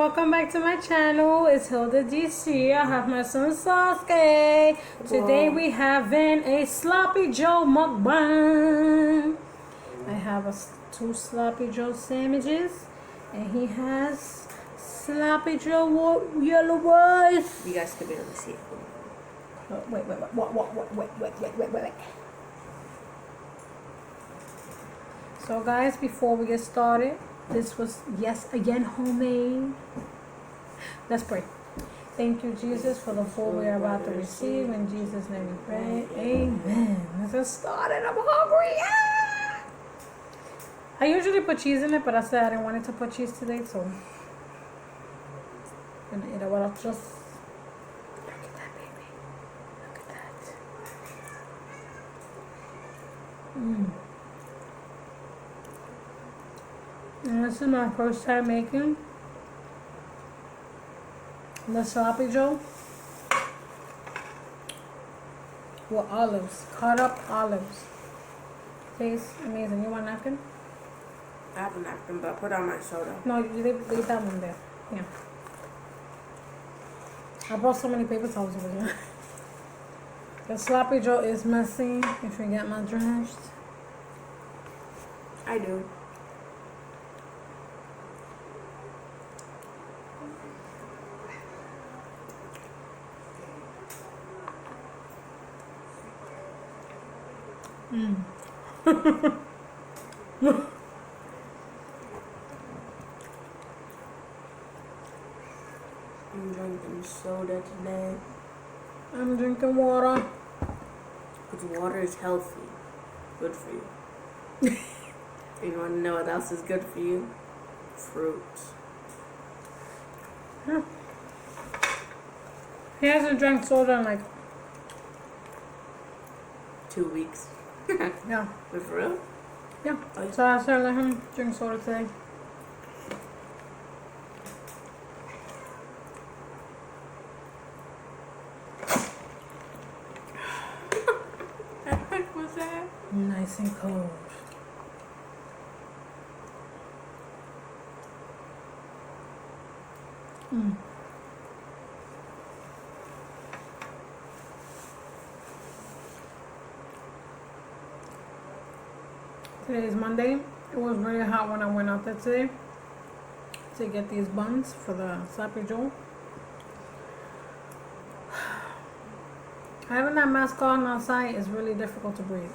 welcome back to my channel. It's Hilda DC. I have my son Sasuke. Today we having a Sloppy Joe Mukbang. I have two Sloppy Joe sandwiches, and he has Sloppy Joe yellow rice. You guys could barely see it. Wait. So guys, before we get started, this was, yes, again, homemade. Let's pray. Thank you, Jesus, for the food we are about to receive. In Jesus' name we pray. Amen. Let's get started. I'm hungry. Ah! I usually put cheese in it, but I said I didn't want it to put cheese today, so I'm gonna eat it without just... Look at that, baby. Look at that. And this is my first time making the Sloppy Joe with olives, cut up olives. Tastes amazing. You want a napkin? I have a napkin, but put on my soda. No, you leave that one there. Yeah. I brought so many paper towels over here. The Sloppy Joe is messy, if you get my drift. I do. I'm drinking soda today. I'm drinking water. Because water is healthy. Good for you. You want to know what else is good for you? Fruits. Huh. He hasn't drank soda in like 2 weeks. yeah. But for real? Yeah. Oh, yeah. So I started letting him drink soda today. What was that? Nice and cold. Today is Monday. It was really hot when I went out there today to get these buns for the Sloppy Joe. Having that mask on outside is really difficult to breathe.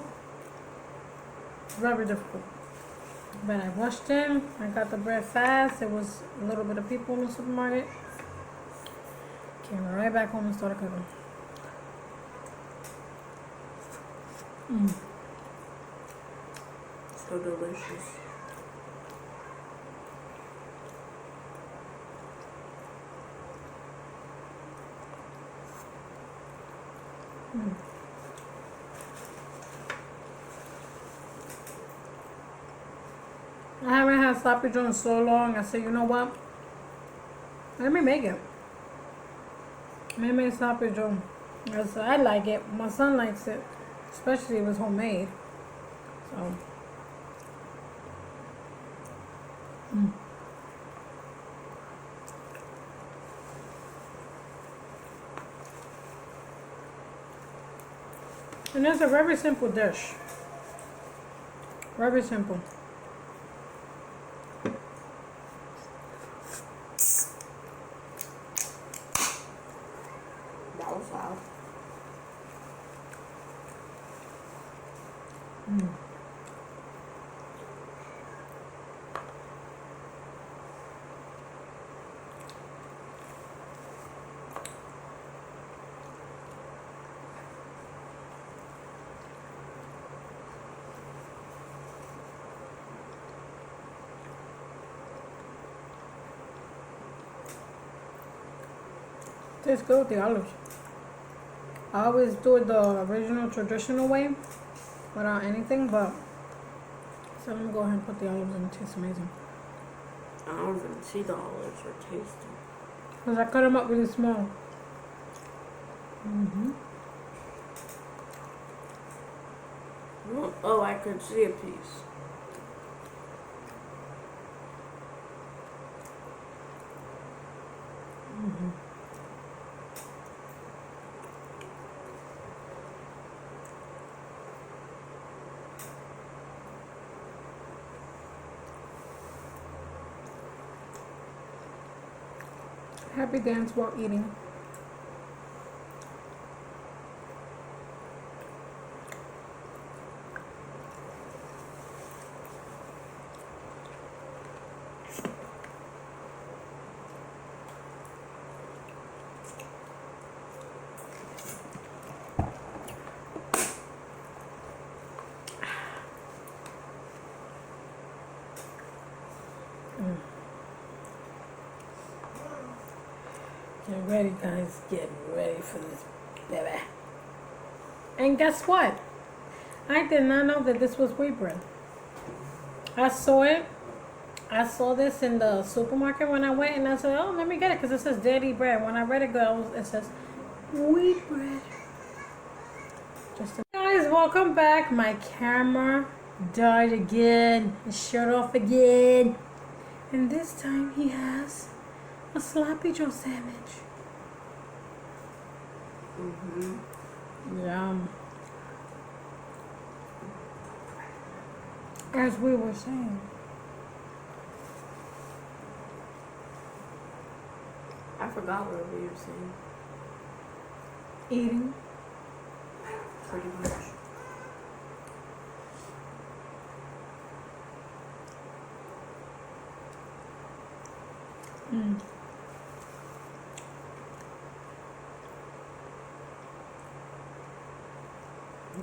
Very difficult. But I rushed in. I got the bread fast. There was a little bit of people in the supermarket. Came right back home and started cooking. So delicious. I haven't had Sloppy Joe in so long. I said, you know what? Let me make it. Let me make Sloppy Joe. Because I like it. My son likes it. Especially if it's homemade. So. And it's a very simple dish. Very simple. That was loud. Tastes good with the olives. I always do it the original traditional way without anything, but so let me go ahead and put the olives in. It tastes amazing. I don't even see the olives or taste them. Because I cut them up really small. Oh, I could see a piece. Happy dance while eating. Get ready, guys. Get ready for this, baby. And guess what? I did not know that this was wheat bread. I saw it. I saw this in the supermarket when I went, and I said, "Oh, let me get it," because it says daily bread. When I read it, it says wheat bread. Guys, welcome back. My camera died again. It shut off again, and this time he has a sloppy Joe sandwich. Yum. As we were saying. I forgot what we were saying. Eating. Pretty much.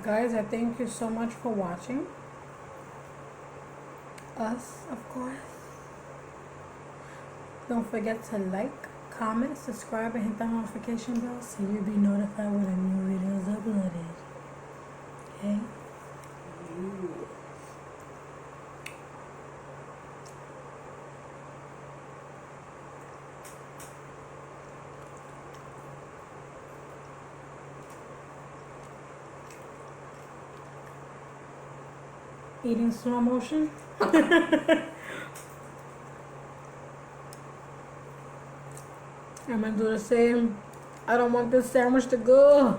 Guys, I thank you so much for watching us, of course. Don't forget to like, comment, subscribe, and hit that notification bell so you'll be notified when a new video is uploaded. Okay? Eating slow motion. I'm gonna do the same. I don't want this sandwich to go.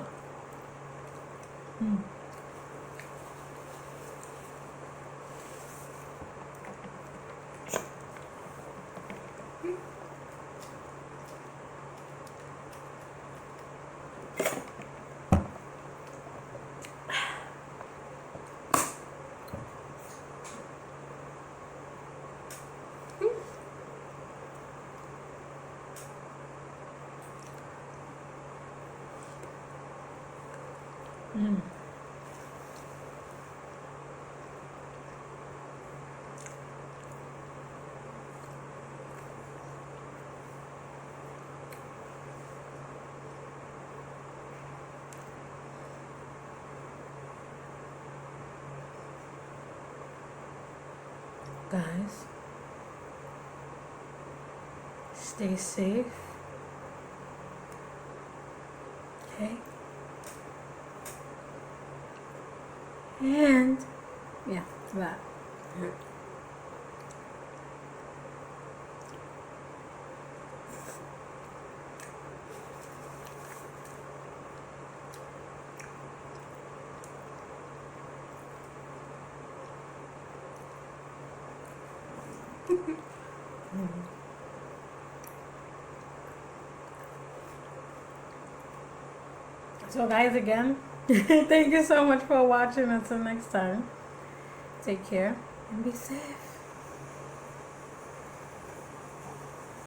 Guys, stay safe. Okay? And, yeah, that. So guys, again, thank you so much for watching. Until next time, take care and be safe.